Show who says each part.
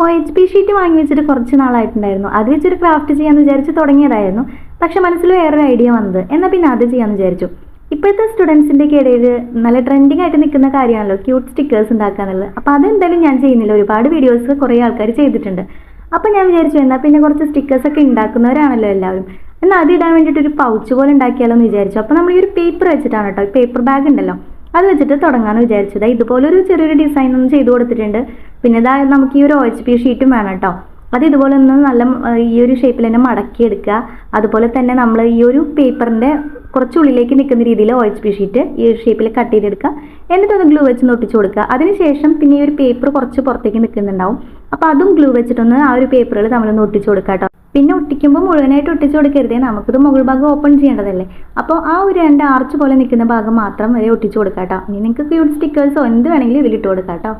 Speaker 1: OHP sheet വാങ്ങി വെച്ചിട്ട് കുറച്ച് നാളായിട്ടുണ്ടായിരുന്നു. അത് വെച്ചൊരു ക്രാഫ്റ്റ് ചെയ്യാമെന്ന് വിചാരിച്ച് തുടങ്ങിയതായിരുന്നു. പക്ഷെ മനസ്സിൽ വേറൊരു ഐഡിയ വന്നത്, എന്നാൽ പിന്നെ അത് ചെയ്യാമെന്ന് വിചാരിച്ചു. ഇപ്പോഴത്തെ സ്റ്റുഡൻസിൻ്റെ ഇടയിൽ നല്ല ട്രെൻഡിങ് ആയിട്ട് നിൽക്കുന്ന കാര്യമാണല്ലോ ക്യൂട്ട് സ്റ്റിക്കേഴ്സ് ഉണ്ടാക്കുക എന്നുള്ളത്. അപ്പോൾ അതെന്തായാലും ഞാൻ ചെയ്യുന്നില്ല. ഒരുപാട് വീഡിയോസ് കുറേ ആൾക്കാർ ചെയ്തിട്ടുണ്ട്. അപ്പോൾ ഞാൻ വിചാരിച്ചു എന്നാൽ പിന്നെ കുറച്ച് സ്റ്റിക്കേഴ്സൊക്കെ ഉണ്ടാക്കുന്നവരാണല്ലോ എല്ലാവരും, എന്നാൽ അത് ഇടാൻ വേണ്ടിയിട്ട് ഒരു പൗച്ച് പോലെ ഉണ്ടാക്കിയാലോ എന്ന് വിചാരിച്ചു. അപ്പോൾ നമ്മൾ ഈ ഒരു പേപ്പർ വെച്ചിട്ടാണ് കേട്ടോ, പേപ്പർ ബാഗ് ഉണ്ടല്ലോ അത് വെച്ചിട്ട് തുടങ്ങാമെന്ന് വിചാരിച്ചത്. ഇതുപോലൊരു ചെറിയൊരു ഡിസൈൻ ഒന്ന് ചെയ്ത് കൊടുത്തിട്ടുണ്ട്. പിന്നെ നമുക്ക് ഈ ഒരു OHP ഷീറ്റും വേണം കേട്ടോ. അത് ഇതുപോലെ ഒന്ന് നല്ല ഈ ഒരു ഷേപ്പിൽ തന്നെ മടക്കിയെടുക്കുക. അതുപോലെ തന്നെ നമ്മൾ ഈ ഒരു പേപ്പറിൻ്റെ കുറച്ചുള്ളിലേക്ക് നിൽക്കുന്ന രീതിയിൽ OHP ഷീറ്റ് ഈ ഒരു ഷേപ്പിൽ കട്ട് ചെയ്തെടുക്കുക. എന്നിട്ടൊന്ന് ഗ്ലൂ വെച്ച് ഒട്ടിച്ചു കൊടുക്കുക. അതിനുശേഷം പിന്നെ ഈ ഒരു പേപ്പർ കുറച്ച് പുറത്തേക്ക് നിൽക്കുന്നുണ്ടാവും. അപ്പോൾ അതും ഗ്ലൂ വെച്ചിട്ടൊന്ന് ആ ഒരു പേപ്പറുകൾ നമ്മളൊന്ന് ഒട്ടിച്ചു കൊടുക്കുക കേട്ടോ. പിന്നെ ഒട്ടിക്കുമ്പോൾ മുഴുവനായിട്ട് ഒട്ടിച്ചു കൊടുക്കരുതേ, നമുക്കിത് മുകൾ ഭാഗം ഓപ്പൺ ചെയ്യേണ്ടതല്ലേ. അപ്പോൾ ആ ഒരു 2 ആർച്ച് പോലെ നിൽക്കുന്ന ഭാഗം മാത്രം വരെ ഒട്ടിച്ചു കൊടുക്കാം കേട്ടോ. ഇനി നിങ്ങൾക്ക് ക്യൂട്ട് സ്റ്റിക്കേഴ്സോ എന്ത് വേണമെങ്കിലും ഇതിലിട്ട് കൊടുക്കാം കേട്ടോ.